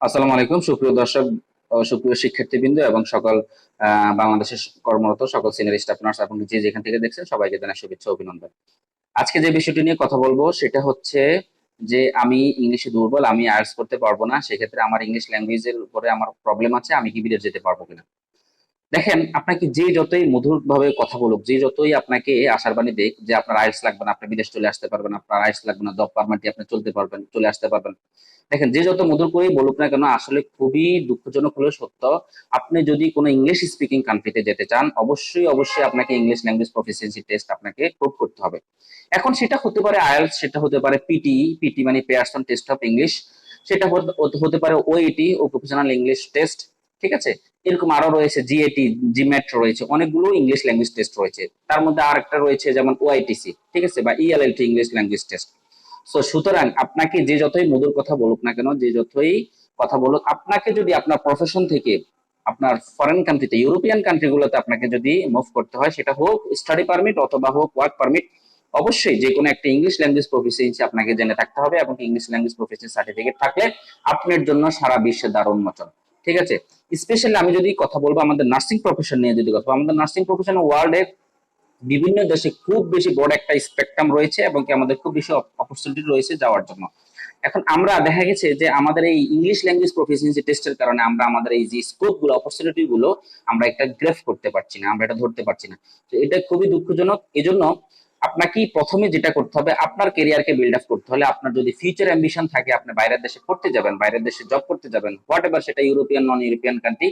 আসসালামু আলাইকুম সুপ্রিয় দর্শক ও সুপ্রিয় শিক্ষার্থীবৃন্দ এবং সকল বাংলাদেশের কর্মরত সকল সিনিয়র স্টাফ নার্স এবং যে যেখান থেকে দেখছেন সবাইকে জানাই শুভেচ্ছা ও অভিনন্দন। আজকে যে বিষয়টি নিয়ে কথা বলবো সেটা হচ্ছে যে আমি ইংলিশে দুর্বল, আমি আইএলটিএস করতে পারবো না, সেক্ষেত্রে আমার ইংলিশ ল্যাঙ্গুয়েজের উপরে আমার প্রবলেম আছে, আমি কি বিদেশ যেতে পারবো কিনা। দেখেন, আপনাকে যে যতই মধুর ভাবে কথা বলুক, যে যতই আপনাকে আশার বাণী দেখ যে আপনার আইএলটিএস লাগবে না, আপনি বিদেশ চলে আসতে পারবেন, আপনার আইএলটিএস লাগবে না, জব পারমিটে আপনি চলতে পারবেন, চলে আসতে পারবেন। দেখেন, যে যত মধুর করেই বলুক না কেন, আসলে খুবই দুঃখজনক হলেও সত্য, আপনি যদি কোনো ইংলিশ স্পিকিং কান্ট্রিতে যেতে চান, অবশ্যই অবশ্যই আপনাকে ইংলিশ ল্যাঙ্গুয়েজ প্রফিসিয়েন্সি টেস্ট আপনাকে প্রুভ করতে হবে। এখন সেটা হতে পারে আইএলটিএস, সেটা হতে পারে পিটি, পিটি মানে পেয়ারসন টেস্ট অফ ইংলিশ, সেটা হতে পারে ওইটি ও প্রফেশনাল ইংলিশ টেস্ট। ঠিক আছে, এরকম আরো রয়েছে জিএটি, জিম্যাট রয়েছে, অনেকগুলো ইংলিশ ল্যাঙ্গুয়েজ টেস্ট রয়েছে। তার মধ্যে আর একটা রয়েছে যেমন ওআইটিসি, ঠিক আছে, বা ইএলএলটি ইংলিশ ল্যাঙ্গুয়েজ টেস্ট। সো সুতরাং আপনাকে যে যতই মধুর কথা বলুক না কেন, যে যতই কথা বলুক, আপনাকে যদি আপনার প্রফেশন থেকে আপনার ফরেন কান্ট্রিতে, ইউরোপিয়ান কান্ট্রিগুলোতে আপনাকে যদি মুভ করতে হয়, সেটা হোক স্টাডি পারমিট অথবা হোক ওয়ার্ক পারমিট, অবশ্যই যে কোনো একটা ইংলিশ ল্যাঙ্গুয়েজ প্রফিসিয়েন্সি আপনাকে জেনে থাকতে হবে, এবং ইংলিশ ল্যাঙ্গুয়েজ প্রফিসিয়েন্সি সার্টিফিকেট থাকলে আপনার জন্য সারা বিশ্বে দ্বার উন্মোচন। ঠিক আছে, স্পেশালি আমি যদি কথা বলবো আমাদের নার্সিং প্রফেশন নিয়ে, যদি কথা বলবো, আমাদের নার্সিং প্রফেশন ওয়ার্ল্ডে বিভিন্ন দেশে খুব বেশি বড় একটা স্পেকট্রাম রয়েছে এবং কি আমাদের খুব বেশি অপরচুনিটি রয়েছে যাওয়ার জন্য। এখন আমরা দেখা গেছে যে আমাদের এই ইংলিশ ল্যাঙ্গুয়েজ প্রফিসিয়েন্সি টেস্টের কারণে আমরা আমাদের এই যে স্কোপ গুলো, অপরচুনিটি গুলো আমরা একটা গ্রেফ করতে পারছি না, আমরা এটা ধরতে পারছি না। তো এটা খুবই দুঃখজনক। এজন্য আপনাকে প্রথমে যেটা করতে হবে, আপনার ক্যারিয়ারকে বিল্ড আপ করতে হলে, আপনার যদি ফিউচার অ্যাম্বিশন থাকে আপনি বাইরের দেশে পড়তে যাবেন, বাইরের দেশে জব করতে যাবেন, হোয়াট এভার, সেটা ইউরোপিয়ান নন ইউরোপিয়ান কান্ট্রি,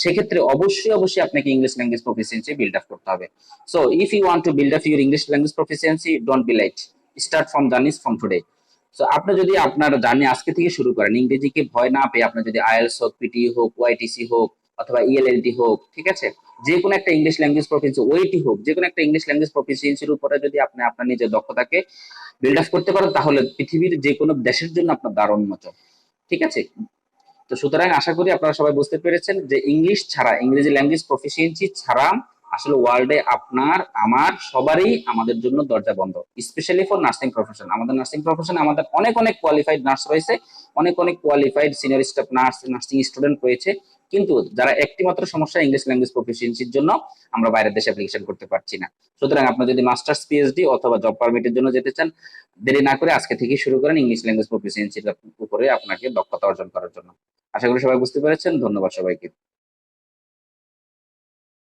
সেক্ষেত্রে অবশ্যই অবশ্যই আপনাকে English language proficiency build up করতে হবে। So if you want to build up your English language proficiency, don't be late, start from journeys from today. সো আপনি যদি আপনার জার্নি আজকে থেকে শুরু করেন, ইংরেজিকে ভয় না পেয়ে, আপনার যদি আইএলটিএস হোক, পিটি হোক, ওআইটিসি হোক, অথবা ইএলএলটি হোক, ঠিক আছে, যে কোনো একটা ইংলিশ ল্যাঙ্গুয়েজ প্রফিসিয়েন্সি, ওইটি হোক, যে কোনো একটা ইংলিশ ল্যাঙ্গুয়েজ প্রফিসিয়েন্সির উপরে যদি আপনি আপনার নিজের দক্ষতাকে বিল্ড আপ করতে পারেন, তাহলে পৃথিবীর যে কোনো দেশের জন্য আপনার দ্বার উন্মোচন। ঠিক আছে, তো সুতরাং আশা করি আপনারা সবাই বুঝতে পেরেছেন যে ইংলিশ ছাড়া, ইংরেজি ল্যাঙ্গুয়েজ প্রফিসিয়েন্সি ছাড়া আসলে ওয়ার্ল্ডে আপনার আমার সবারই আমাদের জন্য দরজা বন্ধ, স্পেশালি ফর নার্সিং প্রফেশন। আমাদের নার্সিং প্রফেশনে আমাদের অনেক অনেক কোয়ালিফাইড নার্স রয়েছে, অনেক অনেক qualified senior staff nurse, nursing student রয়েছে, কিন্তু যারা একটি মাত্র সমস্যা, ইংলিশ ল্যাঙ্গুয়েজ প্রফিসিয়েন্সির জন্য আমরা বাইরের দেশে অ্যাপ্লিকেশন করতে পারছি না। সুতরাং আপনি যদি মাস্টার্স, পিএইচডি অথবা জব পারমিটের জন্য যেতে চান, দেরি না করে আজকে থেকে শুরু করেন ইংলিশ ল্যাঙ্গুয়েজ প্রফিসিয়েন্সির উপরে আপনাকে দক্ষতা অর্জন করার জন্য। আশা করি সবাই বুঝতে পেরেছেন। ধন্যবাদ সবাইকে।